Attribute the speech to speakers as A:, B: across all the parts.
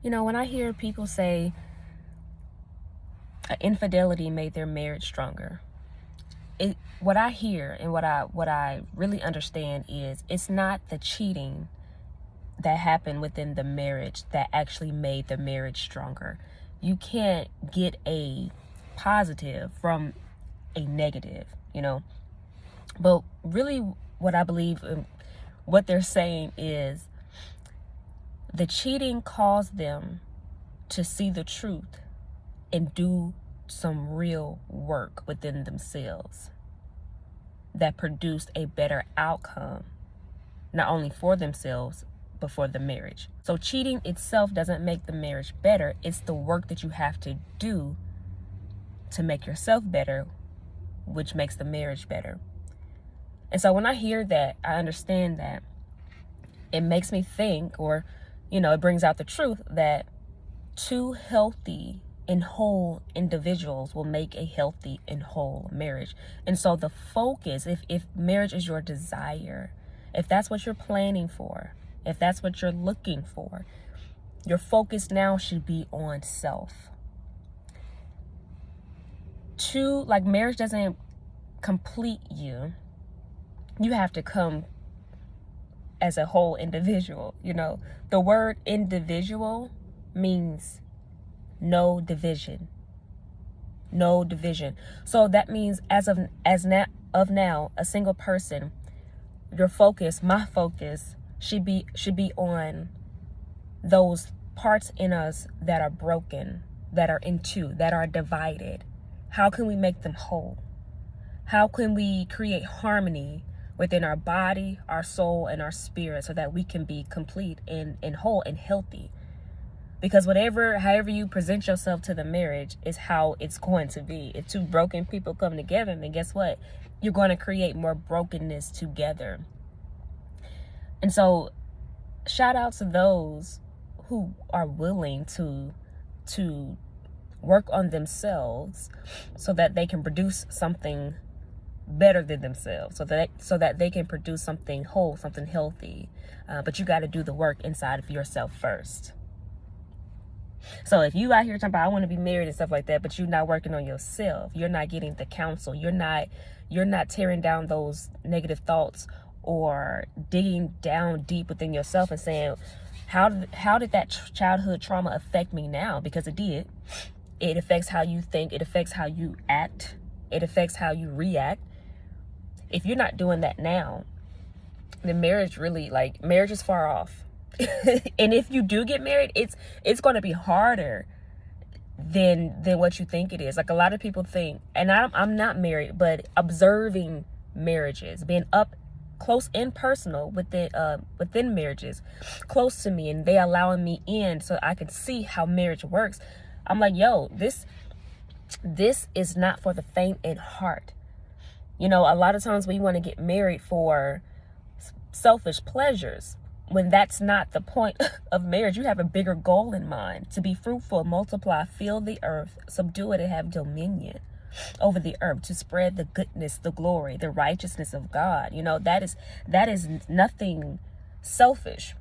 A: When I hear people say infidelity made their marriage stronger, what I hear and what I really understand is it's not the cheating that happened within the marriage that actually made the marriage stronger. You can't get a positive from a negative, But really what I believe what they're saying is the cheating caused them to see the truth and do some real work within themselves that produced a better outcome, not only for themselves, but for the marriage. So cheating itself doesn't make the marriage better. It's the work that you have to do to make yourself better, which makes the marriage better. And so when I hear that, I understand that it makes me think, or, it brings out the truth that two healthy and whole individuals will make a healthy and whole marriage. And so the focus, if marriage is your desire, if that's what you're planning for, if that's what you're looking for, your focus now should be on self. Marriage doesn't complete you. You have to come as a whole individual. The word individual means no division. No division. So that means as of now, a single person, your focus, my focus, should be on those parts in us that are broken, that are in two, that are divided. How can we make them whole? How can we create harmony within our body, our soul, and our spirit so that we can be complete and whole and healthy? Because however you present yourself to the marriage is how it's going to be. If two broken people come together, then guess what? You're going to create more brokenness together. And so shout out to those who are willing to work on themselves so that they can produce something better than themselves, so that they can produce something whole, something healthy. But you got to do the work inside of yourself first. So if you out here talking about I want to be married and stuff like that, but you're not working on yourself, you're not getting the counsel, you're not tearing down those negative thoughts or digging down deep within yourself and saying, how did that childhood trauma affect me now? Because it did. It affects how you think. It affects how you act. It affects how you react. If you're not doing that now, then marriage is far off. And if you do get married, it's going to be harder than what you think it is. Like a lot of people think, and I'm not married, but observing marriages, being up close and personal within marriages, close to me, and they allowing me in so I can see how marriage works. I'm like, yo, this is not for the faint at heart. A lot of times we want to get married for selfish pleasures when that's not the point of marriage. You have a bigger goal in mind: to be fruitful, multiply, fill the earth, subdue it, and have dominion over the earth, to spread the goodness, the glory, the righteousness of God. That is nothing selfish.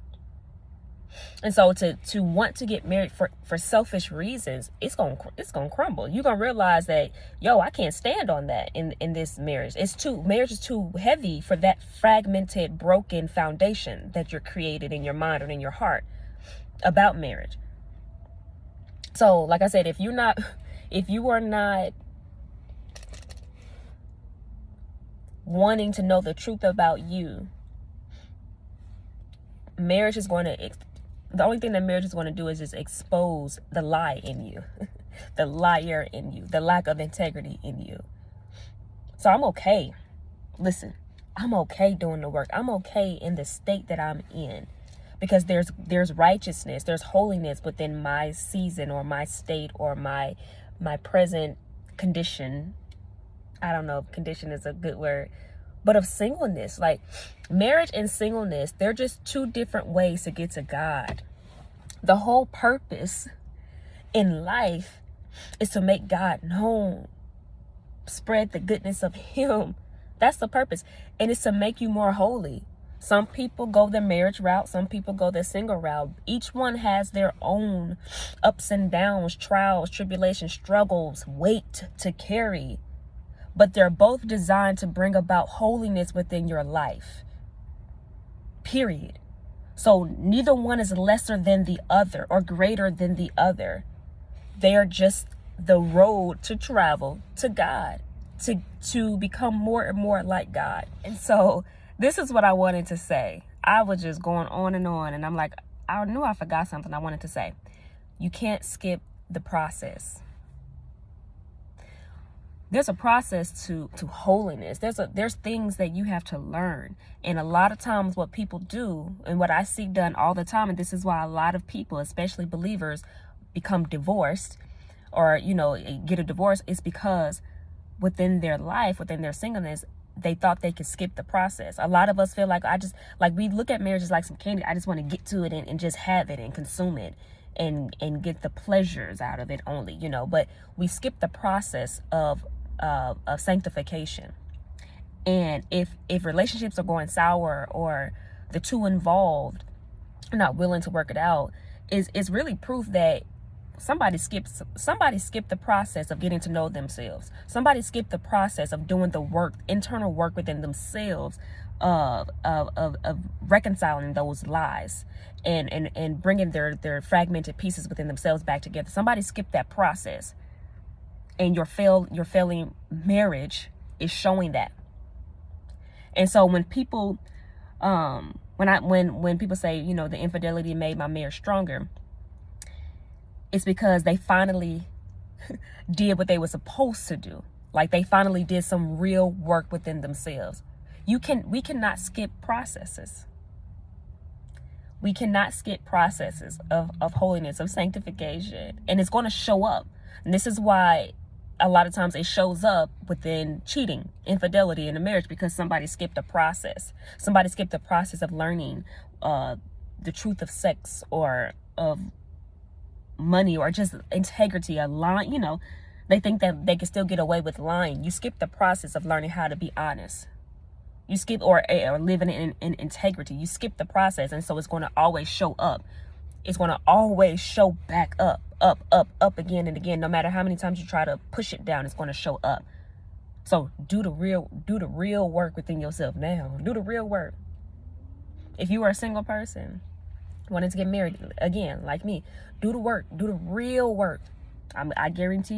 A: And so to want to get married for selfish reasons, it's gonna crumble. You're gonna realize that, I can't stand on that in this marriage. Marriage is too heavy for that fragmented, broken foundation that you're created in your mind or in your heart about marriage. So, like I said, if you are not wanting to know the truth about you, the only thing that marriage is going to do is just expose the lie in you, the liar in you, the lack of integrity in you. So I'm okay. Listen, I'm okay doing the work. I'm okay in the state that I'm in, because there's righteousness, there's holiness within my season or my state or my present condition. I don't know if condition is a good word, but of singleness. Like marriage and singleness, they're just two different ways to get to God. The whole purpose in life is to make God known, spread the goodness of Him. That's the purpose. And it's to make you more holy, Some people go the marriage route. Some people go the single route. Each one has their own ups and downs, trials, tribulations, struggles, weight to carry. But they're both designed to bring about holiness within your life. Period. So neither one is lesser than the other or greater than the other. They are just the road to travel to God, to become more and more like God. And so this is what I wanted to say. I was just going on, and I'm like, I knew I forgot something I wanted to say. You can't skip the process. There's a process to holiness. There's things that you have to learn. And a lot of times what people do, and what I see done all the time, and this is why a lot of people, especially believers, become divorced or, get a divorce, is because within their life, within their singleness, they thought they could skip the process. A lot of us feel like we look at marriage as like some candy. I just want to get to it and just have it and consume it and get the pleasures out of it only, but we skip the process of sanctification. And if relationships are going sour, or the two involved are not willing to work it out, is really proof that somebody skipped the process of getting to know themselves. Somebody skipped the process of doing the work, internal work within themselves, of reconciling those lies and bringing their fragmented pieces within themselves back together. Somebody skipped that process. And your failing marriage is showing that. And so when people, when people say, the infidelity made my marriage stronger, it's because they finally did what they were supposed to do. Like they finally did some real work within themselves. We cannot skip processes. We cannot skip processes of holiness, of sanctification, and it's going to show up. And this is why a lot of times it shows up within cheating, infidelity in a marriage, because somebody skipped a process. Somebody skipped the process of learning the truth of sex, or of money, or just integrity, a line. They think that they can still get away with lying. You skip the process of learning how to be honest. You skip or living in integrity. You skip the process, and so it's going to always show up. It's going to always show back up again and again. No matter how many times you try to push it down, it's going to show up. So do the real work within yourself now. Do the real work. If you are a single person wanting to get married, again, like me, do the work. Do the real work. I guarantee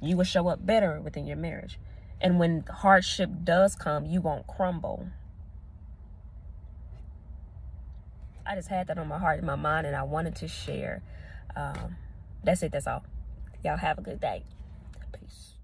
A: you will show up better within your marriage. And when hardship does come, you won't crumble. I just had that on my heart and my mind, and I wanted to share. That's it. That's all. Y'all have a good day. Peace.